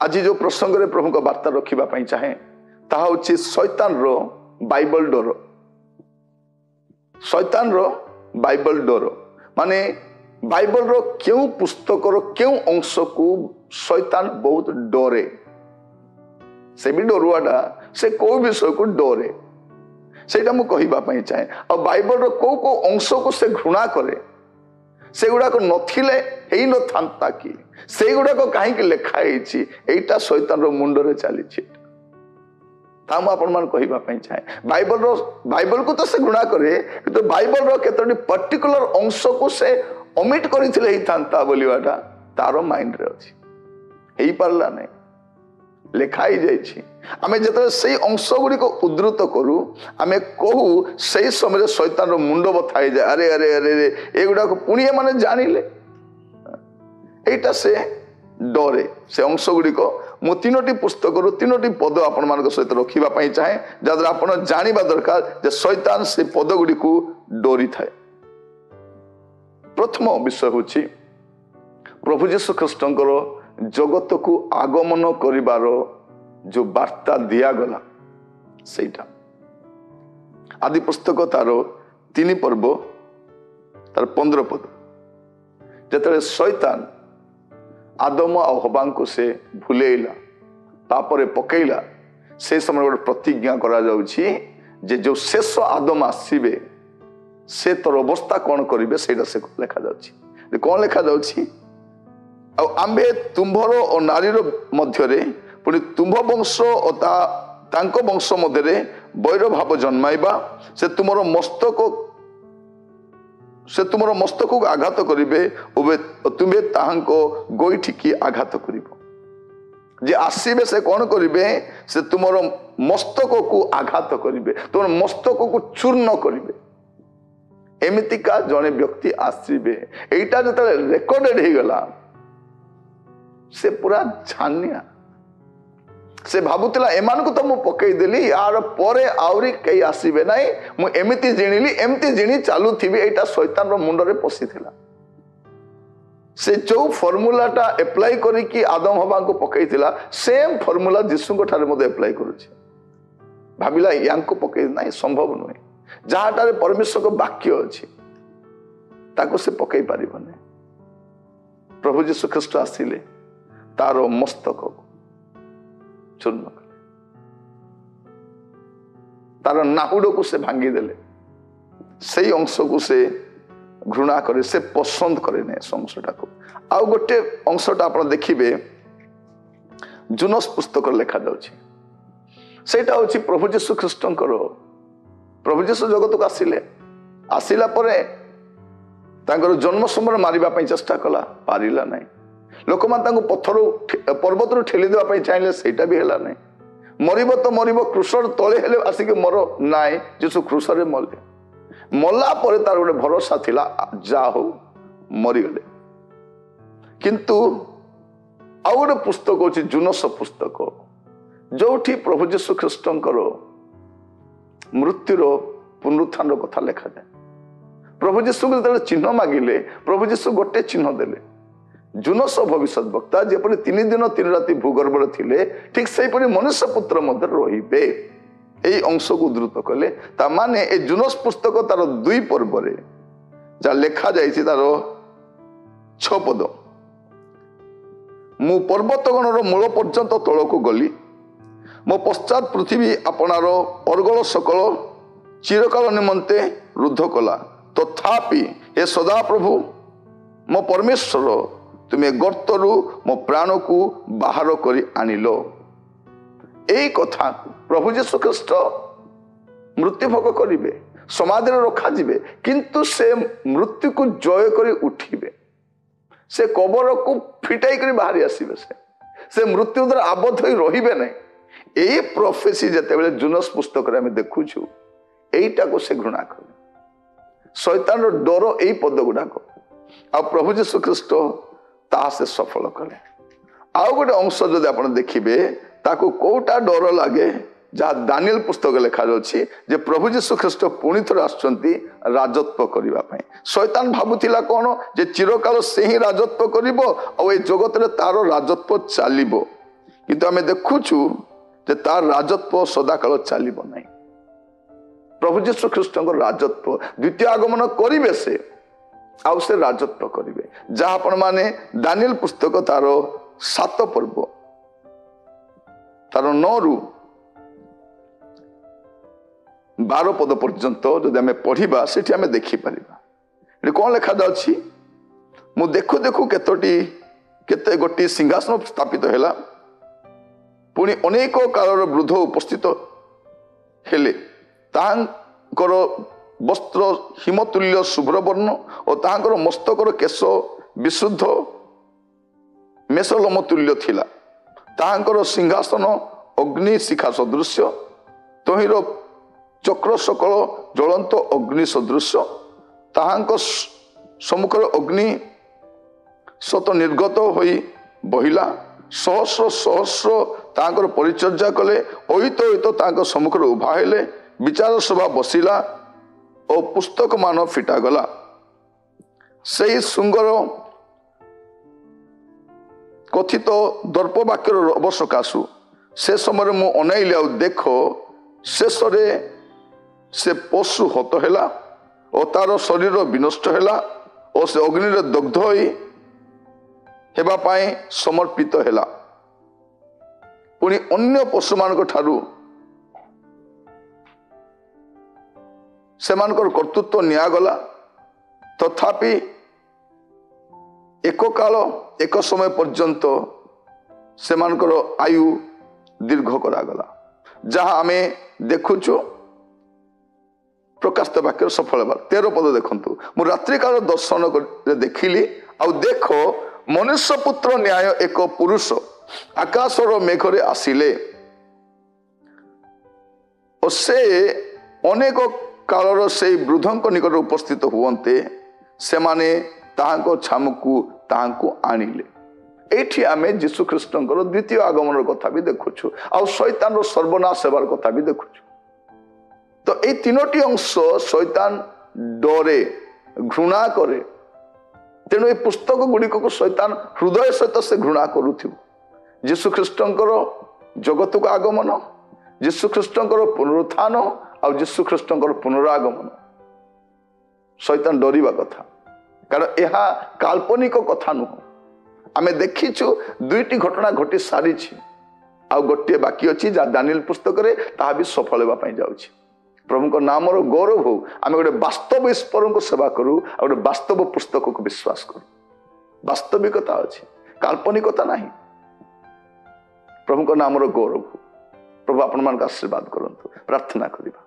आज जो प्रसंग रे प्रभु का वार्ता रखिबा पई चाहे ताहा होछि शैतान रो बाइबल डोर। शैतान रो बाइबल डोर माने बाइबल रो क्यों पुस्तक रो क्यों अंश को शैतान बहुत डरे। से भी डरुआटा से कोई विषय को डरे सेटा मु कहिबा पई चाहे। और बाइबल रो को अंश को से घृणा करे से गुडा को नथिले हेई न थांता कि से गुडा को काहे कि लेखा हेछि एटा शैतान रो मुंड रे चली छि ताम आपण मान कहिबा पई चाहे। बाइबल को तो से घृणा करे तो बाइबल रो केतोटी पर्टिकुलर अंश को से ओमिट करिथिले हेई थांता बोलिवाटा तारो माइंड रे अछि हेई परला नै लेखाई जाइछि। आमे जतरे सेई अंश गुडी को उद्धृत करू आमे कहू सेई समय शैतान रो मुंड बथाई जाय अरे अरे अरे एगुडा को पुणी माने जानिले एटा से डरे से अंश गुडी को मु तीनोटी पुस्तक रु तीनोटी पद आपण मान सहित रखिबा पई चाहे जदर आपण जानिबा दरकार जे शैतान से पद गुडी को डरी थाए। प्रथम विषय होछि प्रभु यीशु ख्रीष्टंकर जगत को आगमन करिबार जो वार्ता दिया गला सेटा आदि पुस्तक तार 3 पर्व तार 15 पद जतरे शैतान आदम आ हवा को से भूलेला पापरे पकेला से समय गोटे प्रतिज्ञा करा जाउछि जे जो शेष आदम आसीबे से तोर अवस्था कौन करिवे सेटा से लिखा जाउछि। कौन लिखा जाउछि आंबे तुम्भर और नारीर मध्यरे पुणी तुम्भ वंश और तांको वंश मध्यरे वैर भाव जन्माइबा से तुमर मस्तक को आघात करिवे तुम्हे ताहांको गोइठी की आघात करिवो जे आसीबे से कौन करिवे से तुमर मस्तक को आघात करिवे तुमर मस्तक को चूर्ण करिवे एमितिका जने व्यक्ति आसीबे एटा जतले रेकॉर्डेड हे गला से पूरा छानिया से भाबुतिला एमान को तो मु पकई देली यार परे आउरी कई आसीबे नाही मु एमिति जिनिली एमिति जिनि चालू थिबे एटा शैतान रो मुंड रे पसिथिला से जो फॉर्मूलाटा अप्लाई करी कि आदम हवा को पकई थिला सेम फॉर्मूला यीशु को ठारे मते अप्लाई करूछि भाबिला यांको पकई नाही संभव नुहे जहाटारे परमेश्वर को वाक्य अछि ताको से पकई पारिबने। प्रभु यीशु ख्रीष्ट आसिले तारो मस्तक को चूर्ण कले तार नाहुड को से भांगी देले से अंश को से घृणा करे से पसंद करे ने अंशटा को। आउ गोटे अंशटा आपण देखिबे जुनस पुस्तक लिखा जाउछि सेटा होछि प्रभु यीशु ख्रीष्टंकर प्रभु यीशु जगत को आसिला परे तांकर जन्म समय मारिबा पई चेष्टा कला पारिला नाही लोक मान तांको पत्थर पर्वत रु ठेली देबा पई चाहिले सेटा भी हेला नाही मरिबो तो मरिबो क्रूसर तळे हेले आसिके मरो नाही यीशु क्रूसरे मले मल्ला परे तार गोटे भरोसा थिला जा हो मरी गले किंतु आउ गोटे पुस्तक होछि जुनस पुस्तक जोठी प्रभु यीशु ख्रीष्टंकर मृत्युर पुनरुत्थान कथा लिखा जाए। प्रभु यीशु को चिन्ह मागिले प्रभु यीशु गोटे चिन्ह देले जुनस भविष्य वक्ता जेपरि 3 दिन 3 राति भूगर्भ थिले ठीक सेपरि मनुष्य पुत्र मध्य रहिबे एई अंश को उद्धृत कले ता माने ए जुनस पुस्तक तार 2 पर्व रे जा लेखा जाइछि तार 6 पद मु पर्वतगणर मूल पर्यंत तळ को गली मो पश्चात पृथ्वी आपणार अर्गल सकल चिरकाल निमंते रुद्ध कला तथापि हे सदा प्रभु मो परमेश्वर तुम्हें गर्तरु मो प्राण को बाहर करी आनिलो। एई कथा प्रभु यीशु ख्रीष्ट मृत्यु भोग करिवे समाधि रखा जिवे किंतु से मृत्यु को जय करी उठिबे से कबर को फिटाई करी बाहरी आसीबे से मृत्यु द्वारा आबद्ध होई रहिबे नै। एई प्रोफेसी जते बेले जुनस पुस्तक रे हम देखुछु एईटा को से घृणा करे शैतान रो डर एई पद गुडा को आ प्रभु यीशु ख्रीष्ट ता से सफल कले। आउ गोटे अंश जदि आपण देखिबे ताको कोटा डर लागे जहाँ दानिएल पुस्तक लिखा जाउछि जे प्रभु यीशु ख्रीष्ट पुणी थोर आछंती राजत्व करिबा पई। शैतान भाबुथिला कोन जे चिरकाल से ही राजत्व करिवो आ ए जगत रे तारो राजत्व चालिबो କିନ୍ତୁ ଆମେ ଦେଖୁଛୁ ଯେ ତାର ରାଜତ୍ୱ ସଦାକାଳ ଚାଲିବ ନାହିଁ। ପ୍ରଭୁ ଯୀଶୁ ଖ୍ରୀଷ୍ଟଙ୍କ ରାଜତ୍ୱ ଦ୍ୱିତୀୟ ଆଗମନ କରିବେ ସେ, ଆଉ ସେ ରାଜତ୍ୱ କରିବେ, ଯାହା ଆପଣମାନେ ଦାନିଏଲ ପୁସ୍ତକ ତାର 7 ପର୍ବ ତାର 9 ରୁ 12 ପଦ ପର୍ଯ୍ୟନ୍ତ ଯଦି ଆମେ ପଢିବା ସେଠି ଆମେ ଦେଖିପାରିବା। ଏଠି କଣ ଲେଖାଯାଉଛି? ମୁଁ ଦେଖୁ ଦେଖୁ କେତେ ଗୋଟି ସିଂହାସନ ସ୍ଥାପିତ ହେଲା, ପୁଣି ଅନେକ କାଳର ବୃଦ୍ଧ ଉପସ୍ଥିତ ହେଲେ, ତାହାଙ୍କର ବସ୍ତ୍ର ହିମତୁଲ୍ୟ ଶୁଭ୍ରବର୍ଣ୍ଣ ଓ ତାହାଙ୍କର ମସ୍ତକର କେଶ ବିଶୁଦ୍ଧ ମେଷଲୋମ ତୁଲ୍ୟ ଥିଲା। ତାହାଙ୍କର ସିଂହାସନ ଅଗ୍ନି ଶିଖା ସଦୃଶ୍ୟ, ତହିଁର ଚକ୍ର ସକଳ ଜ୍ୱଳନ୍ତ ଅଗ୍ନି ସଦୃଶ୍ୟ। ତାହାଙ୍କ ସମ୍ମୁଖରେ ଅଗ୍ନି ସତ ନିର୍ଗତ ହୋଇ ବହିଲା। ସହସ୍ର ସହସ୍ର ତାଙ୍କର ପରିଚର୍ଯା କଲେ, ଅହିତ ଅହିତ ତାଙ୍କ ସମ୍ମୁଖରେ ଉଭା ହେଲେ। ବିଚାର ସଭା ବସିଲା ଓ ପୁସ୍ତକ ମାନ ଫିଟାଗଲା। ସେହି ଶୃଙ୍ଗର କଥିତ ଦର୍ପ ବାକ୍ୟର ରବ ସକାଶୁ ସେ ସମୟରେ ମୁଁ ଅନାଇଲି, ଆଉ ଦେଖ ଶେଷରେ ସେ ପଶୁ ହତ ହେଲା ଓ ତାର ଶରୀର ବିନଷ୍ଟ ହେଲା ଓ ସେ ଅଗ୍ନିରେ ଦଗ୍ଧ ହୋଇ ହେବା ପାଇଁ ସମର୍ପିତ ହେଲା। ପୁଣି ଅନ୍ୟ ପଶୁମାନଙ୍କ ଠାରୁ ସେମାନଙ୍କର କର୍ତ୍ତୃତ୍ୱ ନିଆଗଲା, ତଥାପି ଏକ କାଳ ଏକ ସମୟ ପର୍ଯ୍ୟନ୍ତ ସେମାନଙ୍କର ଆୟୁ ଦୀର୍ଘ କରାଗଲା, ଯାହା ଆମେ ଦେଖୁଛୁ ପ୍ରକାଶିତ ବାକ୍ୟର ସଫଳ ହେବାର। 13 ପଦ ଦେଖନ୍ତୁ। ମୁଁ ରାତ୍ରିକାଳ ଦର୍ଶନରେ ଦେଖିଲି, ଆଉ ଦେଖ ମନୁଷ୍ୟ ପୁତ୍ର ନ୍ୟାୟ ଏକ ପୁରୁଷ ଆକାଶର ମେଘରେ ଆସିଲେ, ଓ ସେ ଅନେକ କାଳର ସେଇ ବୃଦ୍ଧଙ୍କ ନିକଟରେ ଉପସ୍ଥିତ ହୁଅନ୍ତେ, ସେମାନେ ତାହାଙ୍କ ଛାମୁକୁ ତାହାଙ୍କୁ ଆଣିଲେ। ଏଇଠି ଆମେ ଯୀଶୁ ଖ୍ରୀଷ୍ଟଙ୍କର ଦ୍ୱିତୀୟ ଆଗମନର କଥା ବି ଦେଖୁଛୁ, ଆଉ ଶୈତାନର ସର୍ବନାଶ ହେବାର କଥା ବି ଦେଖୁଛୁ। ତ ଏଇ 3ଟି ଅଂଶ ଶୈତାନ ଡରେ, ଘୃଣା କରେ। ତେଣୁ ଏ ପୁସ୍ତକ ଗୁଡ଼ିକକୁ ଶୈତାନ ହୃଦୟ ସହିତ ସେ ଘୃଣା କରୁଥିବ। ଯୀଶୁ ଖ୍ରୀଷ୍ଟଙ୍କର ଜଗତକୁ ଆଗମନ, ଯୀଶୁ ଖ୍ରୀଷ୍ଟଙ୍କର ପୁନରୁତ୍ଥାନ, ଆଉ ଯୀଶୁ ଖ୍ରୀଷ୍ଟଙ୍କର ପୁନରାଗମନ। ଶୈତାନ ଡରିବା କଥା, କାରଣ ଏହା କାଳ୍ପନିକ କଥା ନୁହଁ। ଆମେ ଦେଖିଛୁ 2ଟି ଘଟଣା ଘଟି ସାରିଛି, ଆଉ ଗୋଟିଏ ବାକି ଅଛି ଯାହା ଦାନିଏଲ ପୁସ୍ତକରେ, ତାହା ବି ସଫଳ ହେବା ପାଇଁ ଯାଉଛି। ପ୍ରଭୁଙ୍କ ନାମର ଗୌରବ ହଉ। ଆମେ ଗୋଟେ ବାସ୍ତବ ଈଶ୍ୱରଙ୍କୁ ସେବା କରୁ, ଆଉ ଗୋଟେ ବାସ୍ତବ ପୁସ୍ତକକୁ ବିଶ୍ୱାସ କରୁ। ବାସ୍ତବିକତା ଅଛି, କାଳ୍ପନିକତା ନାହିଁ। ପ୍ରଭୁଙ୍କ ନାମର ଗୌରବ ହଉ। ପ୍ରଭୁ ଆପଣମାନଙ୍କୁ ଆଶୀର୍ବାଦ କରନ୍ତୁ। ପ୍ରାର୍ଥନା କରିବା।